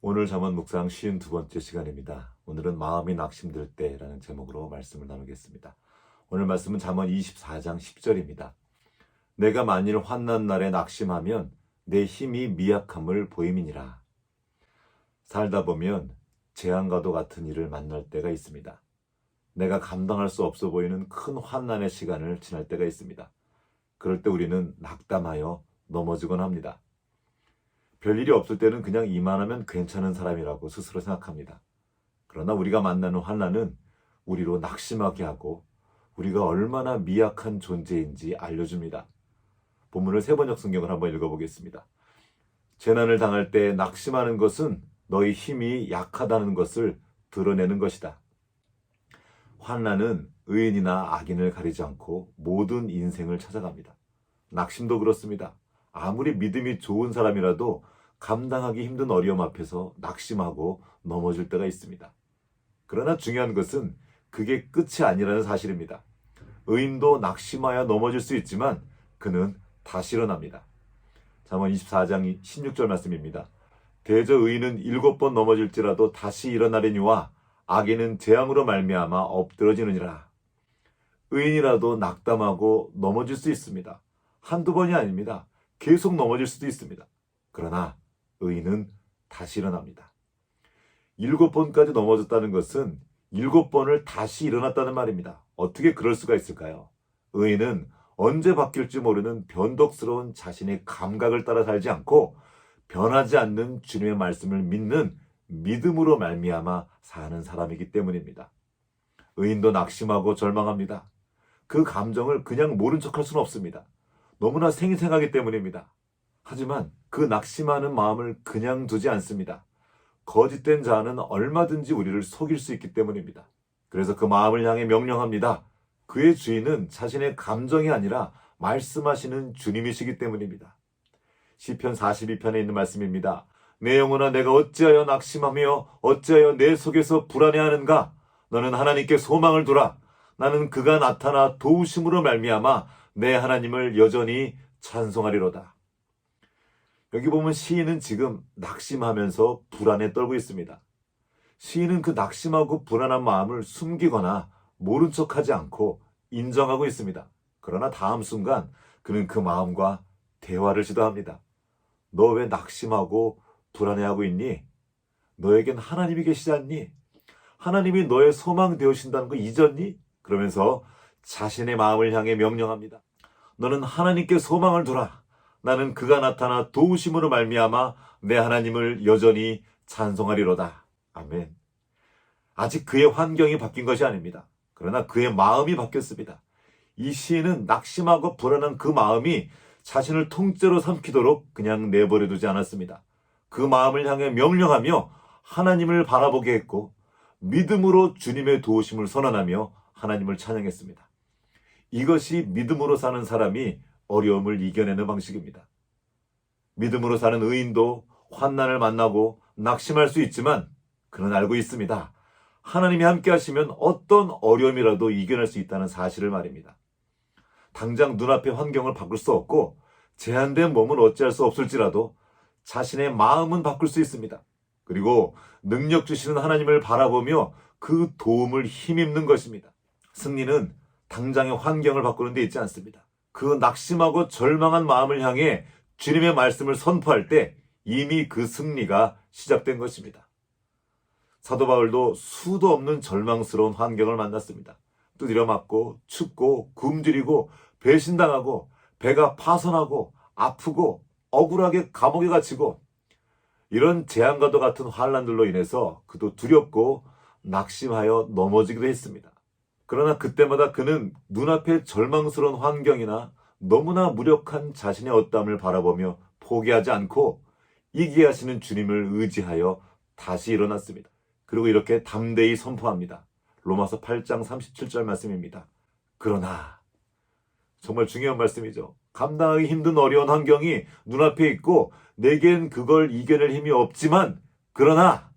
오늘 잠언 묵상 52번째 시간입니다. 오늘은 마음이 낙심될 때라는 제목으로 말씀을 나누겠습니다. 오늘 말씀은 잠언 24장 10절입니다. 내가 만일 환난 날에 낙심하면 내 힘이 미약함을 보임이니라. 살다 보면 재앙과도 같은 일을 만날 때가 있습니다. 내가 감당할 수 없어 보이는 큰 환난의 시간을 지날 때가 있습니다. 그럴 때 우리는 낙담하여 넘어지곤 합니다. 별일이 없을 때는 그냥 이만하면 괜찮은 사람이라고 스스로 생각합니다. 그러나 우리가 만나는 환난은 우리로 낙심하게 하고 우리가 얼마나 미약한 존재인지 알려줍니다. 본문을 세번역 성경을 한번 읽어보겠습니다. 재난을 당할 때 낙심하는 것은 너희 힘이 약하다는 것을 드러내는 것이다. 환난은 의인이나 악인을 가리지 않고 모든 인생을 찾아갑니다. 낙심도 그렇습니다. 아무리 믿음이 좋은 사람이라도 감당하기 힘든 어려움 앞에서 낙심하고 넘어질 때가 있습니다. 그러나 중요한 것은 그게 끝이 아니라는 사실입니다. 의인도 낙심하여 넘어질 수 있지만 그는 다시 일어납니다. 잠언 24장 16절 말씀입니다. 대저 의인은 7번 넘어질지라도 다시 일어나려니와 악인은 재앙으로 말미암아 엎드러지느니라. 의인이라도 낙담하고 넘어질 수 있습니다. 한두 번이 아닙니다. 계속 넘어질 수도 있습니다. 그러나 의인은 다시 일어납니다. 7번까지 넘어졌다는 것은 7번을 다시 일어났다는 말입니다. 어떻게 그럴 수가 있을까요? 의인은 언제 바뀔지 모르는 변덕스러운 자신의 감각을 따라 살지 않고 변하지 않는 주님의 말씀을 믿는 믿음으로 말미암아 사는 사람이기 때문입니다. 의인도 낙심하고 절망합니다. 그 감정을 그냥 모른 척할 수는 없습니다. 너무나 생생하기 때문입니다. 하지만 그 낙심하는 마음을 그냥 두지 않습니다. 거짓된 자는 얼마든지 우리를 속일 수 있기 때문입니다. 그래서 그 마음을 향해 명령합니다. 그의 주인은 자신의 감정이 아니라 말씀하시는 주님이시기 때문입니다. 시편 42편에 있는 말씀입니다. 내 영혼아 내가 어찌하여 낙심하며 어찌하여 내 속에서 불안해하는가? 너는 하나님께 소망을 두라. 나는 그가 나타나 도우심으로 말미암아 내 하나님을 여전히 찬송하리로다. 여기 보면 시인은 지금 낙심하면서 불안에 떨고 있습니다. 시인은 그 낙심하고 불안한 마음을 숨기거나 모른 척하지 않고 인정하고 있습니다. 그러나 다음 순간 그는 그 마음과 대화를 시도합니다. 너 왜 낙심하고 불안해하고 있니? 너에겐 하나님이 계시지 않니? 하나님이 너의 소망 되어신다는 거 잊었니? 그러면서 자신의 마음을 향해 명령합니다. 너는 하나님께 소망을 두라. 나는 그가 나타나 도우심으로 말미암아 내 하나님을 여전히 찬송하리로다. 아멘. 아직 그의 환경이 바뀐 것이 아닙니다. 그러나 그의 마음이 바뀌었습니다. 이 시인은 낙심하고 불안한 그 마음이 자신을 통째로 삼키도록 그냥 내버려두지 않았습니다. 그 마음을 향해 명령하며 하나님을 바라보게 했고 믿음으로 주님의 도우심을 선언하며 하나님을 찬양했습니다. 이것이 믿음으로 사는 사람이 어려움을 이겨내는 방식입니다. 믿음으로 사는 의인도 환난을 만나고 낙심할 수 있지만 그는 알고 있습니다. 하나님이 함께 하시면 어떤 어려움이라도 이겨낼 수 있다는 사실을 말입니다. 당장 눈앞의 환경을 바꿀 수 없고 제한된 몸은 어찌할 수 없을지라도 자신의 마음은 바꿀 수 있습니다. 그리고 능력 주시는 하나님을 바라보며 그 도움을 힘입는 것입니다. 승리는 당장의 환경을 바꾸는 데 있지 않습니다. 그 낙심하고 절망한 마음을 향해 주님의 말씀을 선포할 때 이미 그 승리가 시작된 것입니다. 사도 바울도 수도 없는 절망스러운 환경을 만났습니다. 두드려 맞고 춥고 굶주리고 배신당하고 배가 파손하고 아프고 억울하게 감옥에 갇히고 이런 재앙과도 같은 환난들로 인해서 그도 두렵고 낙심하여 넘어지기도 했습니다. 그러나 그때마다 그는 눈앞의 절망스러운 환경이나 너무나 무력한 자신의 어떠함을 바라보며 포기하지 않고 이기게 하시는 주님을 의지하여 다시 일어났습니다. 그리고 이렇게 담대히 선포합니다. 로마서 8장 37절 말씀입니다. 그러나 정말 중요한 말씀이죠. 감당하기 힘든 어려운 환경이 눈앞에 있고 내겐 그걸 이겨낼 힘이 없지만 그러나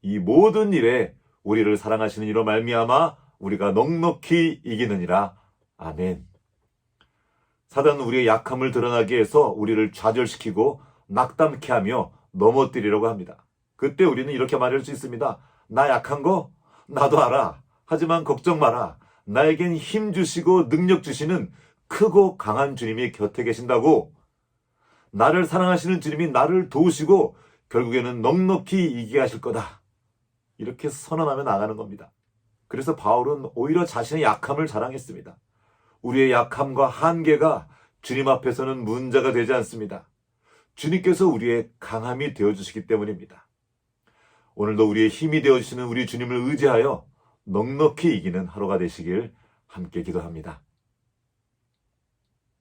이 모든 일에 우리를 사랑하시는 이로 말미암아 우리가 넉넉히 이기느니라. 아멘. 사단은 우리의 약함을 드러나게 해서 우리를 좌절시키고 낙담케 하며 넘어뜨리려고 합니다. 그때 우리는 이렇게 말할 수 있습니다. 나 약한 거 나도 알아. 하지만 걱정 마라. 나에겐 힘 주시고 능력 주시는 크고 강한 주님이 곁에 계신다고. 나를 사랑하시는 주님이 나를 도우시고 결국에는 넉넉히 이기게 하실 거다. 이렇게 선언하며 나가는 겁니다. 그래서 바울은 오히려 자신의 약함을 자랑했습니다. 우리의 약함과 한계가 주님 앞에서는 문제가 되지 않습니다. 주님께서 우리의 강함이 되어주시기 때문입니다. 오늘도 우리의 힘이 되어주시는 우리 주님을 의지하여 넉넉히 이기는 하루가 되시길 함께 기도합니다.